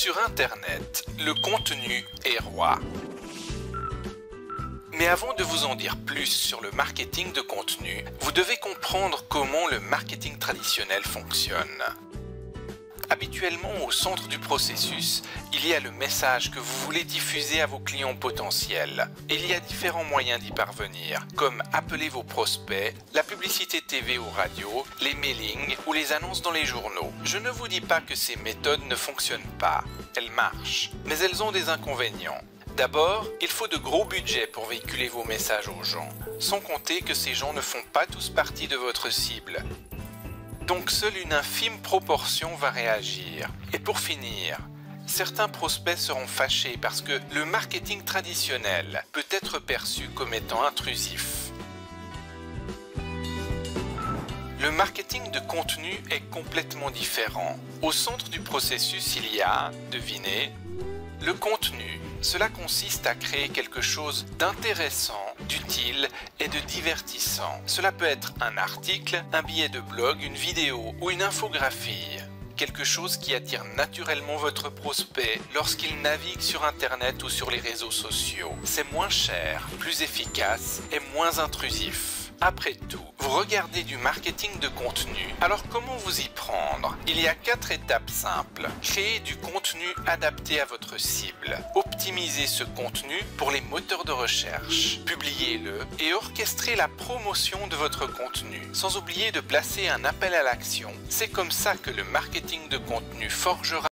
Sur Internet, le contenu est roi. Mais avant de vous en dire plus sur le marketing de contenu, vous devez comprendre comment le marketing traditionnel fonctionne. Habituellement, au centre du processus, il y a le message que vous voulez diffuser à vos clients potentiels. Et il y a différents moyens d'y parvenir, comme appeler vos prospects, la publicité TV ou radio, les mailings ou les annonces dans les journaux. Je ne vous dis pas que ces méthodes ne fonctionnent pas, elles marchent, mais elles ont des inconvénients. D'abord, il faut de gros budgets pour véhiculer vos messages aux gens, sans compter que ces gens ne font pas tous partie de votre cible. Donc seule une infime proportion va réagir. Et pour finir, certains prospects seront fâchés parce que le marketing traditionnel peut être perçu comme étant intrusif. Le marketing de contenu est complètement différent. Au centre du processus, il y a, devinez, le contenu. Cela consiste à créer quelque chose d'intéressant, d'utile et de divertissant. Cela peut être un article, un billet de blog, une vidéo ou une infographie. Quelque chose qui attire naturellement votre prospect lorsqu'il navigue sur Internet ou sur les réseaux sociaux. C'est moins cher, plus efficace et moins intrusif. Après tout, vous regardez du marketing de contenu, alors comment vous y prendre? Il y a 4 étapes simples. Créer du contenu adapté à votre cible. Optimisez ce contenu pour les moteurs de recherche. Publiez-le et orchestrez la promotion de votre contenu. Sans oublier de placer un appel à l'action. C'est comme ça que le marketing de contenu forgera.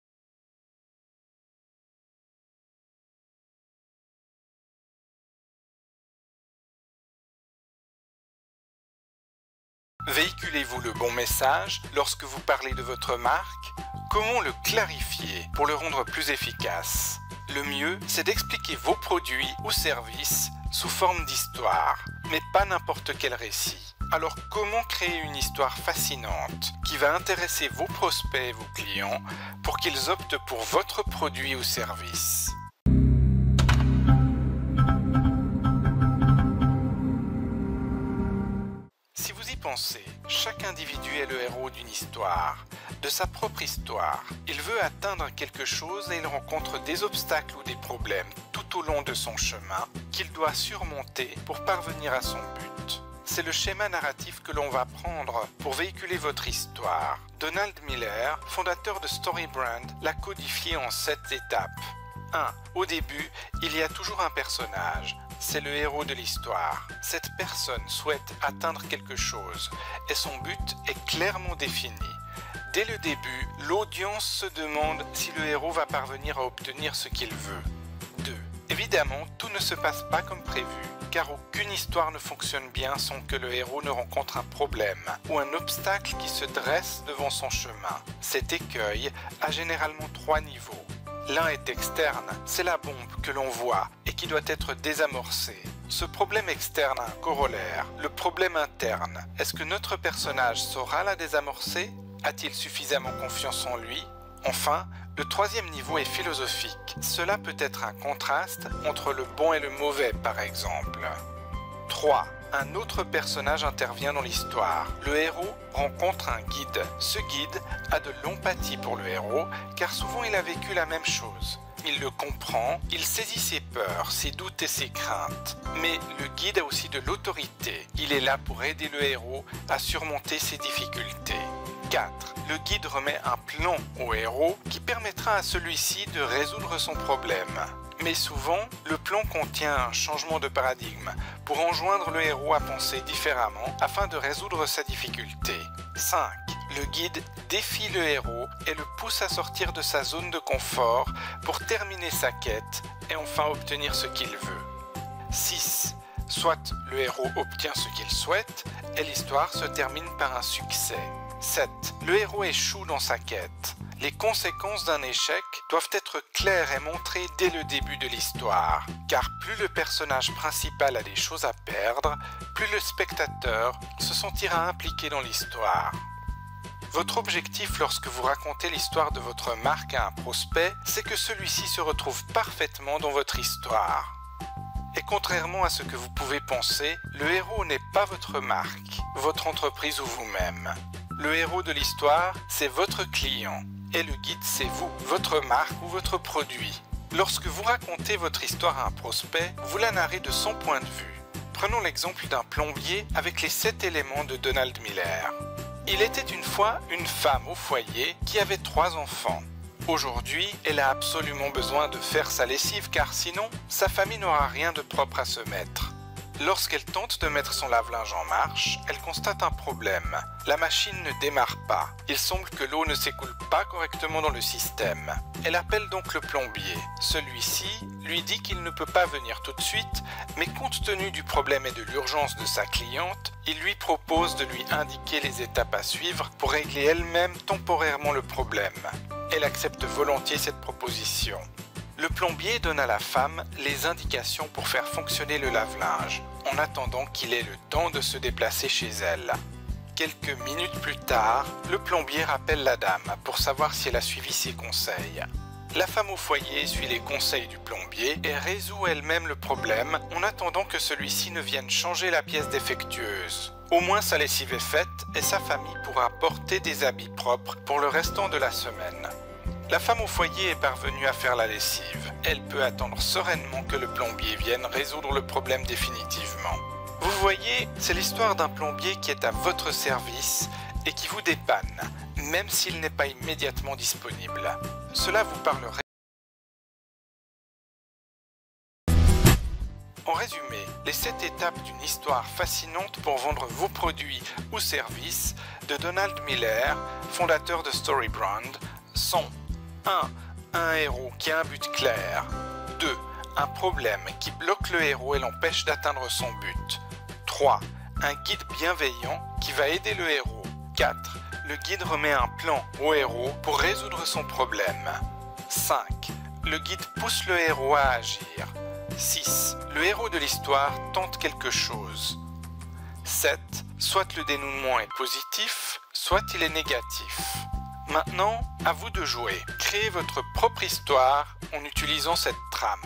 Véhiculez-vous le bon message lorsque vous parlez de votre marque? Comment le clarifier pour le rendre plus efficace? Le mieux, c'est d'expliquer vos produits ou services sous forme d'histoire, mais pas n'importe quel récit. Alors comment créer une histoire fascinante qui va intéresser vos prospects et vos clients pour qu'ils optent pour votre produit ou service? Si vous y pensez, chaque individu est le héros d'une histoire, de sa propre histoire. Il veut atteindre quelque chose et il rencontre des obstacles ou des problèmes tout au long de son chemin qu'il doit surmonter pour parvenir à son but. C'est le schéma narratif que l'on va prendre pour véhiculer votre histoire. Donald Miller, fondateur de StoryBrand, l'a codifié en 7 étapes. 1. Au début, il y a toujours un personnage. C'est le héros de l'histoire. Cette personne souhaite atteindre quelque chose et son but est clairement défini. Dès le début, l'audience se demande si le héros va parvenir à obtenir ce qu'il veut. 2. Évidemment, tout ne se passe pas comme prévu, car aucune histoire ne fonctionne bien sans que le héros ne rencontre un problème ou un obstacle qui se dresse devant son chemin. Cet écueil a généralement 3 niveaux. L'un est externe, c'est la bombe que l'on voit et qui doit être désamorcée. Ce problème externe a un corollaire, le problème interne. Est-ce que notre personnage saura la désamorcer? A-t-il suffisamment confiance en lui? Enfin, le 3e niveau est philosophique. Cela peut être un contraste entre le bon et le mauvais, par exemple. 3. Un autre personnage intervient dans l'histoire. Le héros rencontre un guide. Ce guide a de l'empathie pour le héros, car souvent il a vécu la même chose. Il le comprend, il saisit ses peurs, ses doutes et ses craintes. Mais le guide a aussi de l'autorité. Il est là pour aider le héros à surmonter ses difficultés. 4. Le guide remet un plan au héros qui permettra à celui-ci de résoudre son problème. Mais souvent, le plan contient un changement de paradigme pour enjoindre le héros à penser différemment afin de résoudre sa difficulté. 5. Le guide défie le héros et le pousse à sortir de sa zone de confort pour terminer sa quête et enfin obtenir ce qu'il veut. 6. Soit le héros obtient ce qu'il souhaite et l'histoire se termine par un succès. 7. Le héros échoue dans sa quête. Les conséquences d'un échec doivent être claires et montrées dès le début de l'histoire, car plus le personnage principal a des choses à perdre, plus le spectateur se sentira impliqué dans l'histoire. Votre objectif lorsque vous racontez l'histoire de votre marque à un prospect, c'est que celui-ci se retrouve parfaitement dans votre histoire. Et contrairement à ce que vous pouvez penser, le héros n'est pas votre marque, votre entreprise ou vous-même. Le héros de l'histoire, c'est votre client. Et le guide, c'est vous, votre marque ou votre produit. Lorsque vous racontez votre histoire à un prospect, vous la narrez de son point de vue. Prenons l'exemple d'un plombier avec les 7 éléments de Donald Miller. Il était une fois une femme au foyer qui avait 3 enfants. Aujourd'hui, elle a absolument besoin de faire sa lessive car sinon, sa famille n'aura rien de propre à se mettre. Lorsqu'elle tente de mettre son lave-linge en marche, elle constate un problème. La machine ne démarre pas. Il semble que l'eau ne s'écoule pas correctement dans le système. Elle appelle donc le plombier. Celui-ci lui dit qu'il ne peut pas venir tout de suite, mais compte tenu du problème et de l'urgence de sa cliente, il lui propose de lui indiquer les étapes à suivre pour régler elle-même temporairement le problème. Elle accepte volontiers cette proposition. Le plombier donne à la femme les indications pour faire fonctionner le lave-linge, en attendant qu'il ait le temps de se déplacer chez elle. Quelques minutes plus tard, le plombier rappelle la dame pour savoir si elle a suivi ses conseils. La femme au foyer suit les conseils du plombier et résout elle-même le problème en attendant que celui-ci ne vienne changer la pièce défectueuse. Au moins sa lessive est faite et sa famille pourra porter des habits propres pour le restant de la semaine. La femme au foyer est parvenue à faire la lessive. Elle peut attendre sereinement que le plombier vienne résoudre le problème définitivement. Vous voyez, c'est l'histoire d'un plombier qui est à votre service et qui vous dépanne, même s'il n'est pas immédiatement disponible. Cela vous parlerait. En résumé, les 7 étapes d'une histoire fascinante pour vendre vos produits ou services de Donald Miller, fondateur de StoryBrand, sont 1. Un héros qui a un but clair. 2. Un problème qui bloque le héros et l'empêche d'atteindre son but. 3. Un guide bienveillant qui va aider le héros. 4. Le guide remet un plan au héros pour résoudre son problème. 5. Le guide pousse le héros à agir. 6. Le héros de l'histoire tente quelque chose. 7. Soit le dénouement est positif, soit il est négatif. Maintenant, à vous de jouer. Créez votre propre histoire en utilisant cette trame.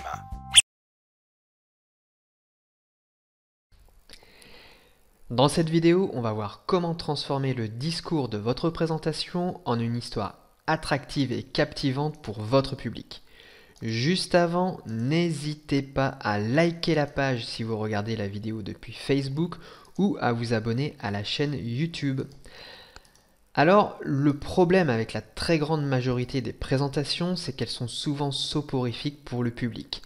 Dans cette vidéo, on va voir comment transformer le discours de votre présentation en une histoire attractive et captivante pour votre public. Juste avant, n'hésitez pas à liker la page si vous regardez la vidéo depuis Facebook ou à vous abonner à la chaîne YouTube. Alors, le problème avec la très grande majorité des présentations, c'est qu'elles sont souvent soporifiques pour le public.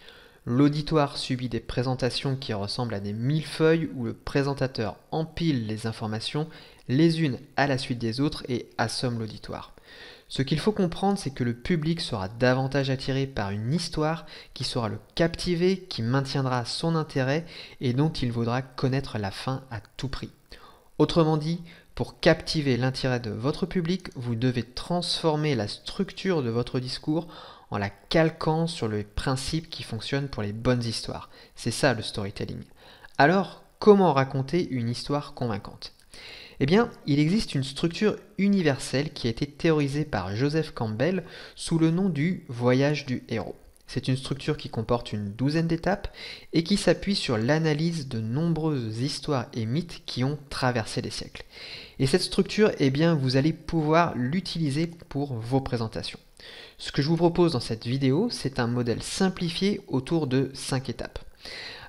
L'auditoire subit des présentations qui ressemblent à des millefeuilles où le présentateur empile les informations les unes à la suite des autres et assomme l'auditoire. Ce qu'il faut comprendre, c'est que le public sera davantage attiré par une histoire qui saura le captiver, qui maintiendra son intérêt et dont il vaudra connaître la fin à tout prix. Autrement dit, pour captiver l'intérêt de votre public, vous devez transformer la structure de votre discours en la calquant sur les principes qui fonctionnent pour les bonnes histoires. C'est ça le storytelling. Alors, comment raconter une histoire convaincante ? Eh bien, il existe une structure universelle qui a été théorisée par Joseph Campbell sous le nom du voyage du héros. C'est une structure qui comporte une douzaine d'étapes et qui s'appuie sur l'analyse de nombreuses histoires et mythes qui ont traversé les siècles. Et cette structure, eh bien, vous allez pouvoir l'utiliser pour vos présentations. Ce que je vous propose dans cette vidéo, c'est un modèle simplifié autour de 5 étapes.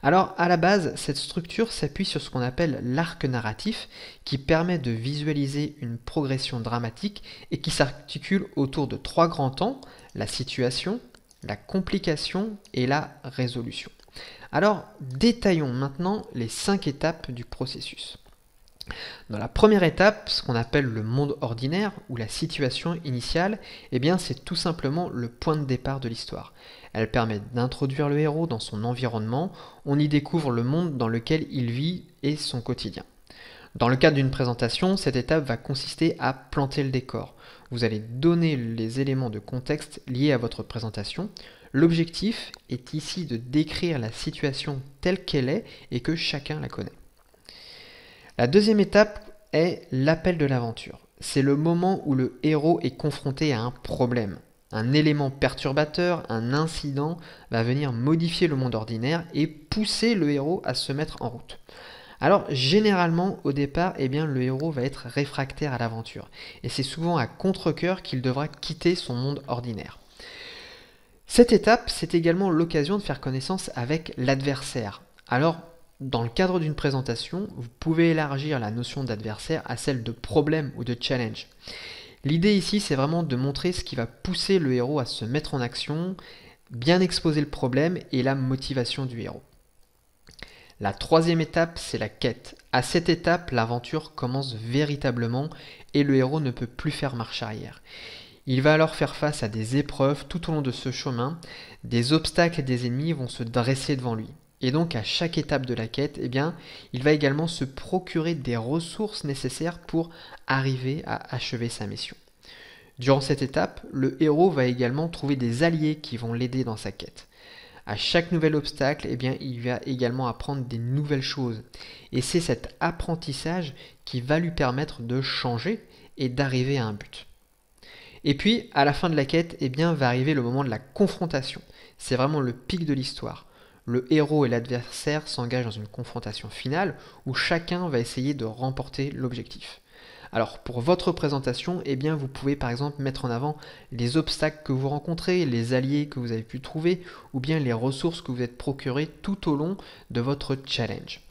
Alors, à la base, cette structure s'appuie sur ce qu'on appelle l'arc narratif, qui permet de visualiser une progression dramatique et qui s'articule autour de 3 grands temps, la situation, la complication et la résolution. Alors, détaillons maintenant les 5 étapes du processus. Dans la première étape, ce qu'on appelle le monde ordinaire ou la situation initiale, eh bien c'est tout simplement le point de départ de l'histoire. Elle permet d'introduire le héros dans son environnement, on y découvre le monde dans lequel il vit et son quotidien. Dans le cadre d'une présentation, cette étape va consister à planter le décor. Vous allez donner les éléments de contexte liés à votre présentation. L'objectif est ici de décrire la situation telle qu'elle est et que chacun la connaît. La deuxième étape est l'appel de l'aventure. C'est le moment où le héros est confronté à un problème. Un élément perturbateur, un incident va venir modifier le monde ordinaire et pousser le héros à se mettre en route. Alors généralement au départ, eh bien, le héros va être réfractaire à l'aventure et c'est souvent à contre-cœur qu'il devra quitter son monde ordinaire. Cette étape, c'est également l'occasion de faire connaissance avec l'adversaire. Alors, dans le cadre d'une présentation, vous pouvez élargir la notion d'adversaire à celle de problème ou de challenge. L'idée ici, c'est vraiment de montrer ce qui va pousser le héros à se mettre en action, bien exposer le problème et la motivation du héros. La troisième étape, c'est la quête. À cette étape, l'aventure commence véritablement et le héros ne peut plus faire marche arrière. Il va alors faire face à des épreuves tout au long de ce chemin, des obstacles et des ennemis vont se dresser devant lui. Et donc à chaque étape de la quête, eh bien, il va également se procurer des ressources nécessaires pour arriver à achever sa mission. Durant cette étape, le héros va également trouver des alliés qui vont l'aider dans sa quête. À chaque nouvel obstacle, eh bien, il va également apprendre des nouvelles choses. Et c'est cet apprentissage qui va lui permettre de changer et d'arriver à un but. Et puis, à la fin de la quête, eh bien, va arriver le moment de la confrontation. C'est vraiment le pic de l'histoire. Le héros et l'adversaire s'engagent dans une confrontation finale où chacun va essayer de remporter l'objectif. Alors pour votre présentation, eh bien, vous pouvez par exemple mettre en avant les obstacles que vous rencontrez, les alliés que vous avez pu trouver ou bien les ressources que vous êtes procurées tout au long de votre challenge.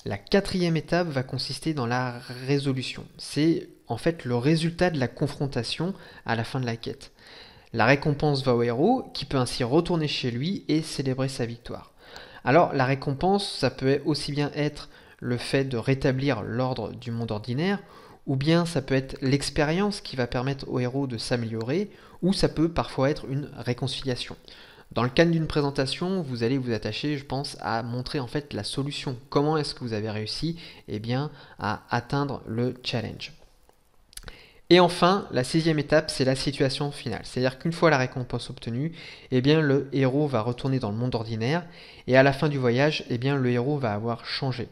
La quatrième étape va consister dans la résolution. C'est en fait le résultat de la confrontation à la fin de la quête. La récompense va au héros qui peut ainsi retourner chez lui et célébrer sa victoire. Alors la récompense, ça peut aussi bien être le fait de rétablir l'ordre du monde ordinaire, ou bien ça peut être l'expérience qui va permettre au héros de s'améliorer, ou ça peut parfois être une réconciliation. Dans le cadre d'une présentation, vous allez vous attacher, je pense, à montrer en fait la solution. Comment est-ce que vous avez réussi à atteindre le challenge. Et enfin, la sixième étape, c'est la situation finale. C'est-à-dire qu'une fois la récompense obtenue, le héros va retourner dans le monde ordinaire et à la fin du voyage, le héros va avoir changé.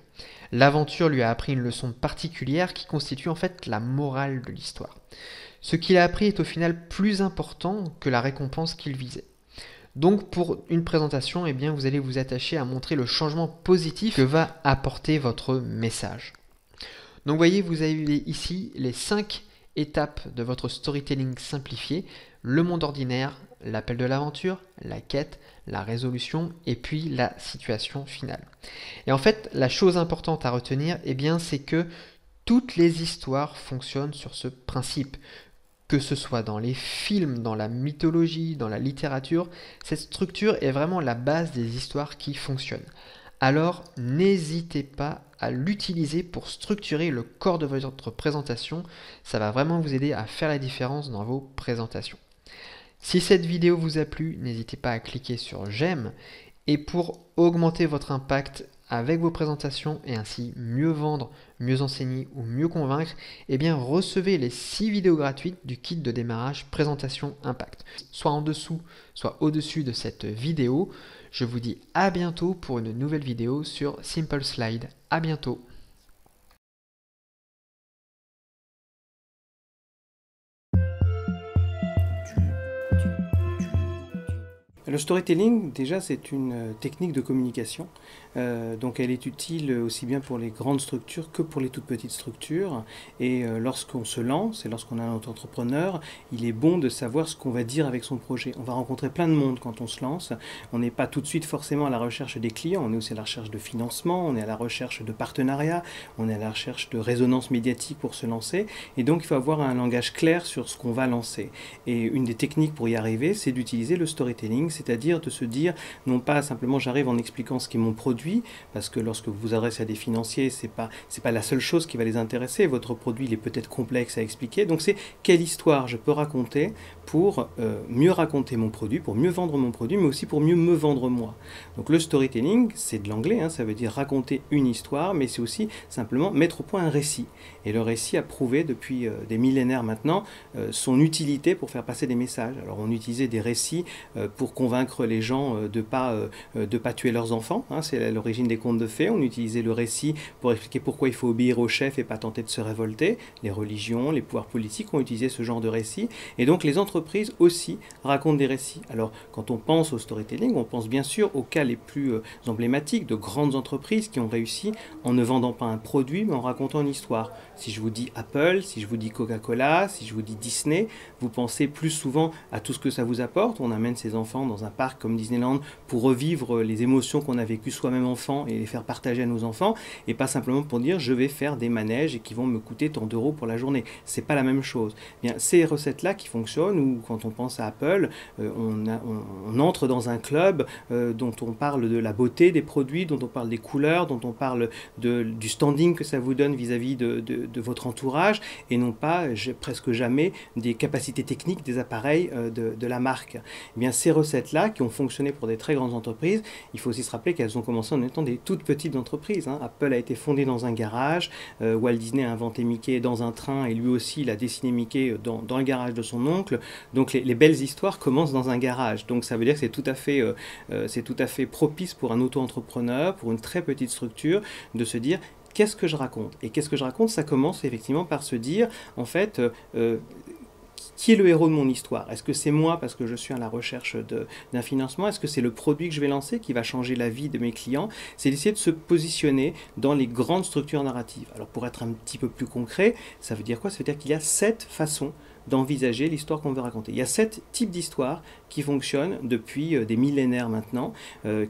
L'aventure lui a appris une leçon particulière qui constitue en fait la morale de l'histoire. Ce qu'il a appris est au final plus important que la récompense qu'il visait. Donc pour une présentation, vous allez vous attacher à montrer le changement positif que va apporter votre message. Donc vous voyez, vous avez ici les 5 étapes de votre storytelling simplifié, le monde ordinaire, l'appel de l'aventure, la quête, la résolution et puis la situation finale. Et en fait, la chose importante à retenir, c'est que toutes les histoires fonctionnent sur ce principe. Que ce soit dans les films, dans la mythologie, dans la littérature, cette structure est vraiment la base des histoires qui fonctionnent. Alors, n'hésitez pas à l'utiliser pour structurer le corps de votre présentation. Ça va vraiment vous aider à faire la différence dans vos présentations. Si cette vidéo vous a plu, n'hésitez pas à cliquer sur j'aime. Et pour augmenter votre impact avec vos présentations et ainsi mieux vendre, mieux enseigner ou mieux convaincre, recevez les 6 vidéos gratuites du kit de démarrage présentation impact. Soit en dessous, soit au-dessus de cette vidéo. Je vous dis à bientôt pour une nouvelle vidéo sur Simple Slide. À bientôt. Le storytelling, déjà, c'est une technique de communication. Donc elle est utile aussi bien pour les grandes structures que pour les toutes petites structures. Et lorsqu'on se lance et lorsqu'on est un entrepreneur, il est bon de savoir ce qu'on va dire avec son projet. On va rencontrer plein de monde quand on se lance. On n'est pas tout de suite forcément à la recherche des clients, on est aussi à la recherche de financement, on est à la recherche de partenariats, on est à la recherche de résonance médiatique pour se lancer. Et donc il faut avoir un langage clair sur ce qu'on va lancer. Et une des techniques pour y arriver, c'est d'utiliser le storytelling, c'est-à-dire de se dire, non pas simplement j'arrive en expliquant ce qu'est mon produit, parce que lorsque vous vous adressez à des financiers, c'est pas la seule chose qui va les intéresser. Votre produit, il est peut-être complexe à expliquer. Donc c'est quelle histoire je peux raconter pour mieux raconter mon produit, pour mieux vendre mon produit, mais aussi pour mieux me vendre moi. Donc le storytelling, c'est de l'anglais, ça veut dire raconter une histoire, mais c'est aussi simplement mettre au point un récit. Et le récit a prouvé depuis des millénaires maintenant son utilité pour faire passer des messages. Alors on utilisait des récits pour convaincre convaincre les gens de pas tuer leurs enfants. Hein, c'est l'origine des contes de fées. On utilisait le récit pour expliquer pourquoi il faut obéir au chef et pas tenter de se révolter. Les religions, les pouvoirs politiques ont utilisé ce genre de récit. Et donc les entreprises aussi racontent des récits. Alors quand on pense au storytelling, on pense bien sûr aux cas les plus emblématiques de grandes entreprises qui ont réussi en ne vendant pas un produit mais en racontant une histoire. Si je vous dis Apple, si je vous dis Coca-Cola, si je vous dis Disney, vous pensez plus souvent à tout ce que ça vous apporte. On amène ses enfants dans un parc comme Disneyland pour revivre les émotions qu'on a vécues soi-même enfant et les faire partager à nos enfants, et pas simplement pour dire je vais faire des manèges et qui vont me coûter tant d'euros pour la journée. C'est pas la même chose. Bien, ces recettes-là qui fonctionnent, ou quand on pense à Apple, on entre dans un club dont on parle de la beauté des produits, dont on parle des couleurs, dont on parle du standing que ça vous donne vis-à-vis de votre entourage, et non pas presque jamais des capacités techniques des appareils de la marque. Eh bien, ces recettes-là qui ont fonctionné pour des très grandes entreprises, il faut aussi se rappeler qu'elles ont commencé en étant des toutes petites entreprises. Hein. Apple a été fondé dans un garage, Walt Disney a inventé Mickey dans un train, et lui aussi il a dessiné Mickey dans le garage de son oncle. Donc les belles histoires commencent dans un garage. Donc ça veut dire que c'est tout à fait propice pour un auto-entrepreneur, pour une très petite structure, de se dire qu'est-ce que je raconte. Et qu'est-ce que je raconte? Ça commence effectivement par se dire, en fait, qui est le héros de mon histoire? Est-ce que c'est moi parce que je suis à la recherche d'un financement? Est-ce que c'est le produit que je vais lancer qui va changer la vie de mes clients? C'est d'essayer de se positionner dans les grandes structures narratives. Alors pour être un petit peu plus concret, ça veut dire quoi? Ça veut dire qu'il y a 7 façons d'envisager l'histoire qu'on veut raconter. Il y a 7 types d'histoires qui fonctionnent depuis des millénaires maintenant,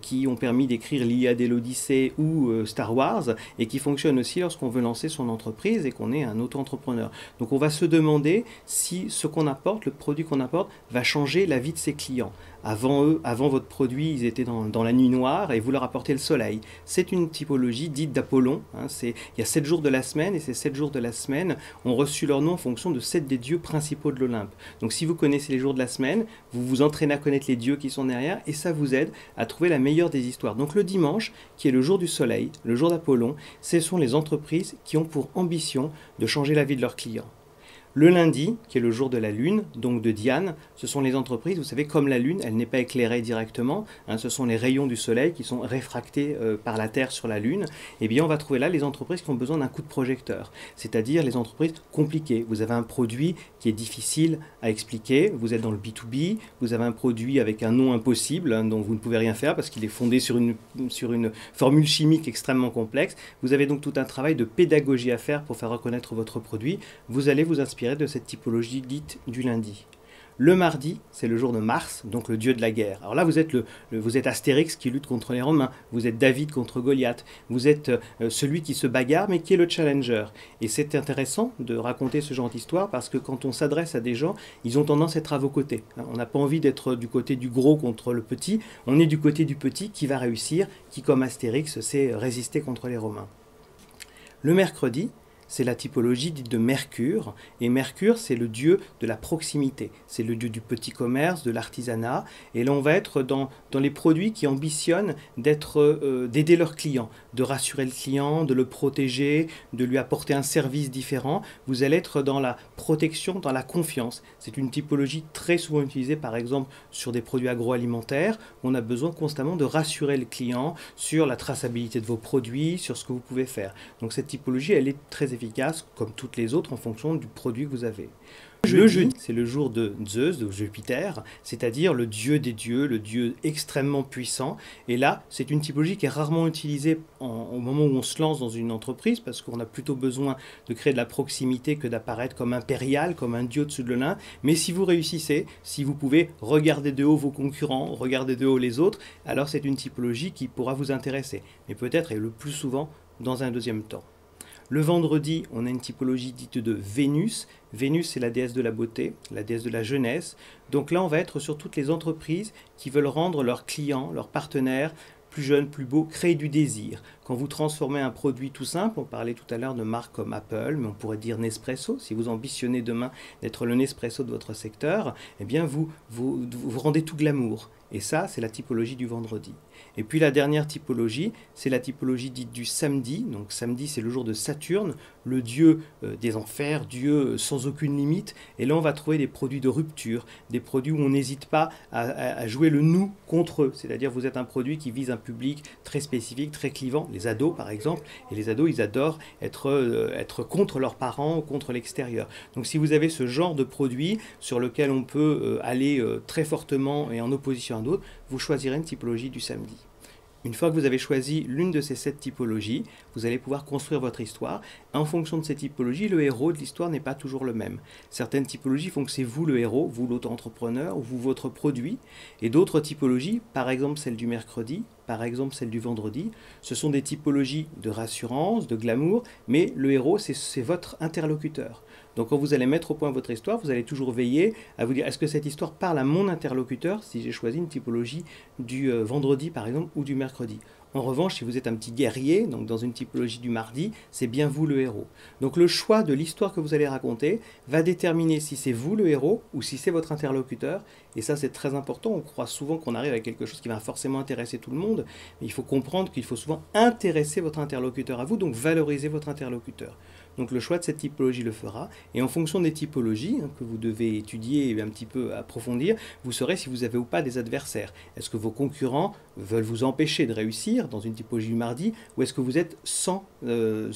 qui ont permis d'écrire l'Iliade et l'Odyssée ou Star Wars, et qui fonctionnent aussi lorsqu'on veut lancer son entreprise et qu'on est un auto-entrepreneur. Donc on va se demander si ce qu'on apporte, le produit qu'on apporte, va changer la vie de ses clients. Avant votre produit, ils étaient dans la nuit noire et vous leur apportez le soleil. C'est une typologie dite d'Apollon. Hein, il y a 7 jours de la semaine, et ces 7 jours de la semaine ont reçu leur nom en fonction de 7 des dieux principaux de l'Olympe. Donc si vous connaissez les jours de la semaine, vous vous entraînez à connaître les dieux qui sont derrière, et ça vous aide à trouver la meilleure des histoires. Donc le dimanche, qui est le jour du soleil, le jour d'Apollon, ce sont les entreprises qui ont pour ambition de changer la vie de leurs clients. Le lundi, qui est le jour de la lune, donc de Diane, ce sont les entreprises, vous savez, comme la lune, elle n'est pas éclairée directement, hein, ce sont les rayons du soleil qui sont réfractés par la Terre sur la lune, et bien on va trouver là les entreprises qui ont besoin d'un coup de projecteur, c'est-à-dire les entreprises compliquées. Vous avez un produit qui est difficile à expliquer, vous êtes dans le B2B, vous avez un produit avec un nom impossible, hein, dont vous ne pouvez rien faire parce qu'il est fondé sur une formule chimique extrêmement complexe. Vous avez donc tout un travail de pédagogie à faire pour faire reconnaître votre produit. Vous allez vous inspirer de cette typologie dite du lundi. Le mardi, c'est le jour de Mars, donc le dieu de la guerre. Alors là, vous êtes Astérix qui lutte contre les Romains, vous êtes David contre Goliath, vous êtes celui qui se bagarre mais qui est le challenger. Et c'est intéressant de raconter ce genre d'histoire parce que quand on s'adresse à des gens, ils ont tendance à être à vos côtés. On n'a pas envie d'être du côté du gros contre le petit, on est du côté du petit qui va réussir, qui comme Astérix sait résister contre les Romains. Le mercredi, c'est la typologie dite de Mercure, et Mercure, c'est le dieu de la proximité, c'est le dieu du petit commerce, de l'artisanat, et là on va être dans les produits qui ambitionnent d'aider leurs clients, de rassurer le client, de le protéger, de lui apporter un service différent. Vous allez être dans la protection, dans la confiance. C'est une typologie très souvent utilisée par exemple sur des produits agroalimentaires, où on a besoin constamment de rassurer le client sur la traçabilité de vos produits, sur ce que vous pouvez faire. Donc cette typologie, elle est très efficace, comme toutes les autres, en fonction du produit que vous avez. Le jeudi, c'est le jour de Zeus, de Jupiter, c'est-à-dire le dieu des dieux, le dieu extrêmement puissant. Et là, c'est une typologie qui est rarement utilisée au moment où on se lance dans une entreprise, parce qu'on a plutôt besoin de créer de la proximité que d'apparaître comme impérial, comme un dieu au-dessus de l'un. Mais si vous réussissez, si vous pouvez regarder de haut vos concurrents, regarder de haut les autres, alors c'est une typologie qui pourra vous intéresser. Mais peut-être, et le plus souvent, dans un deuxième temps. Le vendredi, on a une typologie dite de Vénus. Vénus, c'est la déesse de la beauté, la déesse de la jeunesse. Donc là, on va être sur toutes les entreprises qui veulent rendre leurs clients, leurs partenaires, plus jeunes, plus beaux, créer du désir. Quand vous transformez un produit tout simple, on parlait tout à l'heure de marques comme Apple, mais on pourrait dire Nespresso, si vous ambitionnez demain d'être le Nespresso de votre secteur, eh bien vous rendez tout glamour. Et ça, c'est la typologie du vendredi. Et puis la dernière typologie, c'est la typologie dite du samedi. Donc samedi, c'est le jour de Saturne, le dieu des enfers, dieu sans aucune limite. Et là, on va trouver des produits de rupture, des produits où on n'hésite pas à jouer le nous contre eux. C'est-à-dire, vous êtes un produit qui vise un public très spécifique, très clivant, les ados par exemple. Et les ados, ils adorent être contre leurs parents ou contre l'extérieur. Donc si vous avez ce genre de produit sur lequel on peut aller très fortement et en opposition à d'autres, vous choisirez une typologie du samedi. Une fois que vous avez choisi l'une de ces 7 typologies, vous allez pouvoir construire votre histoire. En fonction de ces typologies, le héros de l'histoire n'est pas toujours le même. Certaines typologies font que c'est vous le héros, vous l'auto-entrepreneur, ou vous votre produit. Et d'autres typologies, par exemple celle du mercredi, par exemple celle du vendredi, ce sont des typologies de rassurance, de glamour, mais le héros, c'est votre interlocuteur. Donc quand vous allez mettre au point votre histoire, vous allez toujours veiller à vous dire, est-ce que cette histoire parle à mon interlocuteur si j'ai choisi une typologie du vendredi par exemple ou du mercredi. En revanche, si vous êtes un petit guerrier, donc dans une typologie du mardi, c'est bien vous le héros. Donc le choix de l'histoire que vous allez raconter va déterminer si c'est vous le héros ou si c'est votre interlocuteur. Et ça, c'est très important. On croit souvent qu'on arrive à quelque chose qui va forcément intéresser tout le monde. Mais il faut comprendre qu'il faut souvent intéresser votre interlocuteur à vous, donc valoriser votre interlocuteur. Donc le choix de cette typologie le fera. Et en fonction des typologies que vous devez étudier et un petit peu approfondir, vous saurez si vous avez ou pas des adversaires. Est-ce que vos concurrents veulent vous empêcher de réussir dans une typologie du mardi, ou est-ce que vous êtes sans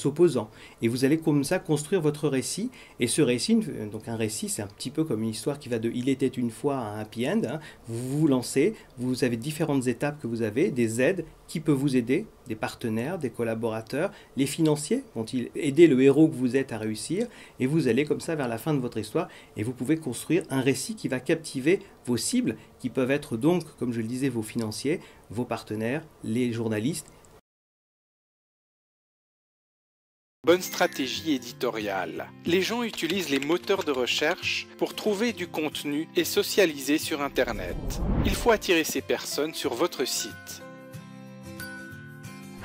opposants? Et vous allez comme ça construire votre récit. Et ce récit, donc un récit, c'est un petit peu comme une histoire qui va de « il était une fois » à un happy end. Vous vous lancez, vous avez différentes étapes que vous avez, des aides qui peuvent vous aider, des partenaires, des collaborateurs, les financiers vont-ils aider le héros que vous êtes à réussir, et vous allez comme ça vers la fin de votre histoire, et vous pouvez construire un récit qui va captiver vos cibles, qui peuvent être donc, comme je le disais, vos financiers, vos partenaires, les journalistes. Bonne stratégie éditoriale. Les gens utilisent les moteurs de recherche pour trouver du contenu et socialiser sur Internet. Il faut attirer ces personnes sur votre site.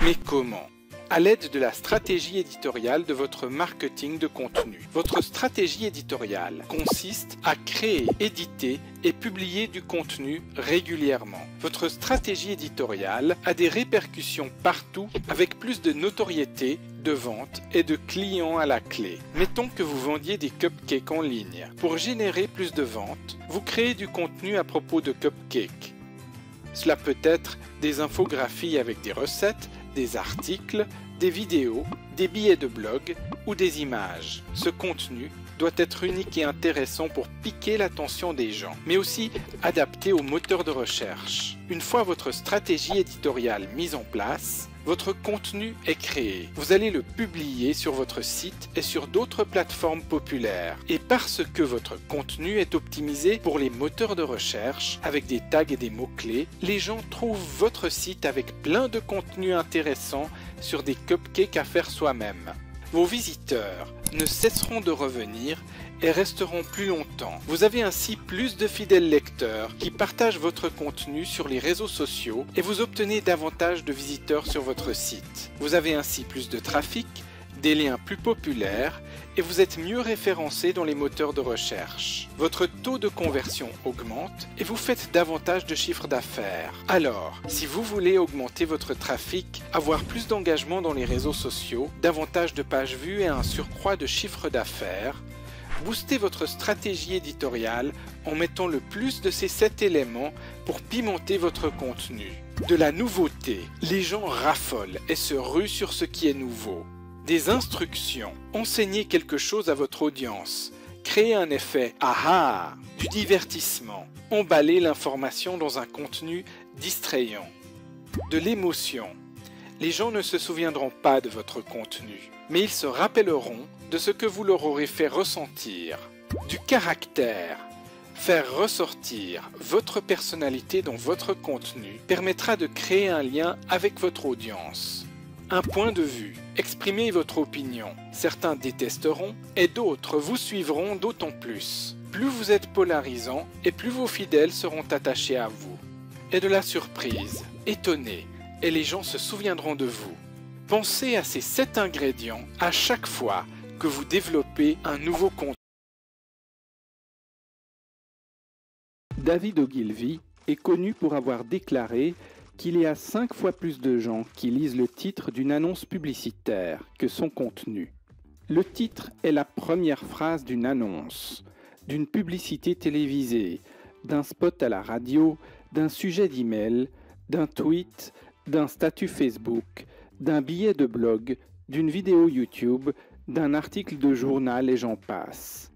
Mais comment? À l'aide de la stratégie éditoriale de votre marketing de contenu. Votre stratégie éditoriale consiste à créer, éditer et publier du contenu régulièrement. Votre stratégie éditoriale a des répercussions partout avec plus de notoriété, de vente et de clients à la clé. Mettons que vous vendiez des cupcakes en ligne. Pour générer plus de ventes, vous créez du contenu à propos de cupcakes. Cela peut être des infographies avec des recettes, des articles, des vidéos, des billets de blog ou des images. Ce contenu doit être unique et intéressant pour piquer l'attention des gens, mais aussi adapté aux moteurs de recherche. Une fois votre stratégie éditoriale mise en place, votre contenu est créé. Vous allez le publier sur votre site et sur d'autres plateformes populaires. Et parce que votre contenu est optimisé pour les moteurs de recherche, avec des tags et des mots-clés, les gens trouvent votre site avec plein de contenus intéressants sur des cupcakes à faire soi-même. Vos visiteurs ne cesseront de revenir et resteront plus longtemps. Vous avez ainsi plus de fidèles lecteurs qui partagent votre contenu sur les réseaux sociaux et vous obtenez davantage de visiteurs sur votre site. Vous avez ainsi plus de trafic, des liens plus populaires et vous êtes mieux référencé dans les moteurs de recherche. Votre taux de conversion augmente et vous faites davantage de chiffre d'affaires. Alors, si vous voulez augmenter votre trafic, avoir plus d'engagement dans les réseaux sociaux, davantage de pages vues et un surcroît de chiffre d'affaires, boostez votre stratégie éditoriale en mettant le plus de ces 7 éléments pour pimenter votre contenu. De la nouveauté, les gens raffolent et se ruent sur ce qui est nouveau. Des instructions, enseignez quelque chose à votre audience, créez un effet « aha », du divertissement, emballez l'information dans un contenu distrayant. De l'émotion, les gens ne se souviendront pas de votre contenu, mais ils se rappelleront de ce que vous leur aurez fait ressentir. Du caractère, faire ressortir votre personnalité dans votre contenu permettra de créer un lien avec votre audience. Un point de vue, exprimez votre opinion. Certains détesteront et d'autres vous suivront d'autant plus. Plus vous êtes polarisant et plus vos fidèles seront attachés à vous. Et de la surprise, étonnés, et les gens se souviendront de vous. Pensez à ces 7 ingrédients à chaque fois que vous développez un nouveau contenu. David Ogilvy est connu pour avoir déclaré qu'il y a 5 fois plus de gens qui lisent le titre d'une annonce publicitaire que son contenu. Le titre est la première phrase d'une annonce, d'une publicité télévisée, d'un spot à la radio, d'un sujet d'email, d'un tweet, d'un statut Facebook, d'un billet de blog, d'une vidéo YouTube, d'un article de journal et j'en passe.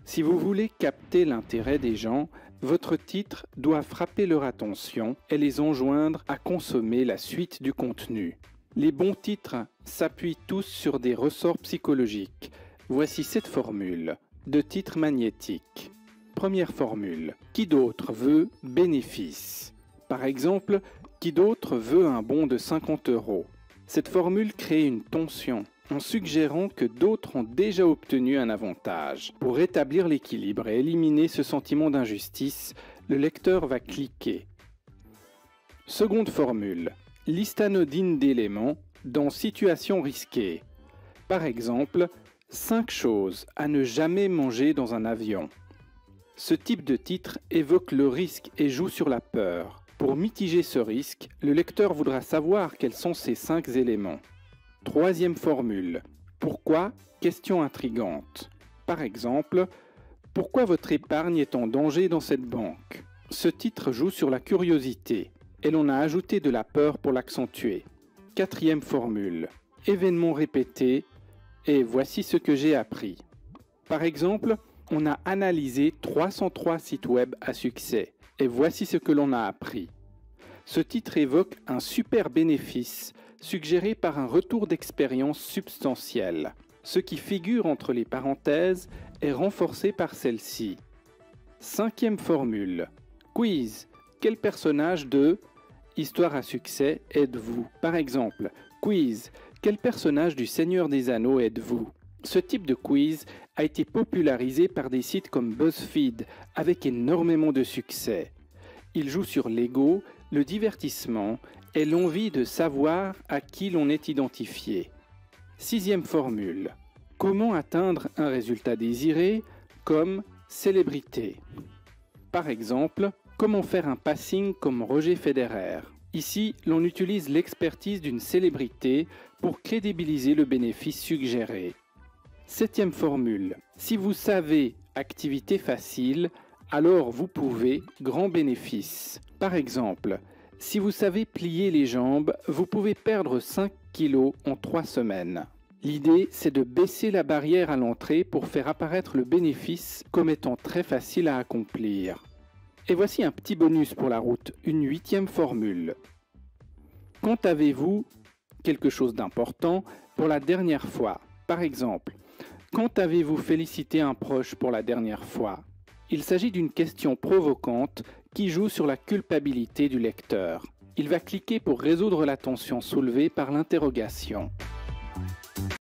Si vous voulez capter l'intérêt des gens, votre titre doit frapper leur attention et les enjoindre à consommer la suite du contenu. Les bons titres s'appuient tous sur des ressorts psychologiques. Voici cette formule de titre magnétique. Première formule. Qui d'autre veut bénéfice? Par exemple, qui d'autre veut un bon de 50 €? Cette formule crée une tension en suggérant que d'autres ont déjà obtenu un avantage. Pour rétablir l'équilibre et éliminer ce sentiment d'injustice, le lecteur va cliquer. Seconde formule. Liste anodine d'éléments dans situation risquée. Par exemple, 5 choses à ne jamais manger dans un avion. Ce type de titre évoque le risque et joue sur la peur. Pour mitiger ce risque, le lecteur voudra savoir quels sont ces 5 éléments. Troisième formule. Pourquoi? Question intrigante. Par exemple, pourquoi votre épargne est en danger dans cette banque? Ce titre joue sur la curiosité et l'on a ajouté de la peur pour l'accentuer. Quatrième formule. Événement répété et voici ce que j'ai appris. Par exemple, on a analysé 303 sites web à succès et voici ce que l'on a appris. Ce titre évoque un super bénéfice suggéré par un retour d'expérience substantiel. Ce qui figure entre les parenthèses est renforcé par celle-ci. Cinquième formule. Quiz. Quel personnage de Histoire à succès êtes-vous? Par exemple, quiz. Quel personnage du Seigneur des Anneaux êtes-vous? Ce type de quiz a été popularisé par des sites comme BuzzFeed avec énormément de succès. Il joue sur l'ego, le divertissement et l'envie de savoir à qui l'on est identifié. Sixième formule. Comment atteindre un résultat désiré comme célébrité? Par exemple, comment faire un passing comme Roger Federer? Ici, l'on utilise l'expertise d'une célébrité pour crédibiliser le bénéfice suggéré. Septième formule. Si vous savez activité facile, alors vous pouvez grand bénéfice. Par exemple, si vous savez plier les jambes, vous pouvez perdre 5 kilos en 3 semaines. L'idée, c'est de baisser la barrière à l'entrée pour faire apparaître le bénéfice comme étant très facile à accomplir. Et voici un petit bonus pour la route, une 8e formule. Quand avez-vous quelque chose d'important pour la dernière fois? Par exemple, quand avez-vous félicité un proche pour la dernière fois? Il s'agit d'une question provocante qui joue sur la culpabilité du lecteur. Il va cliquer pour résoudre la tension soulevée par l'interrogation.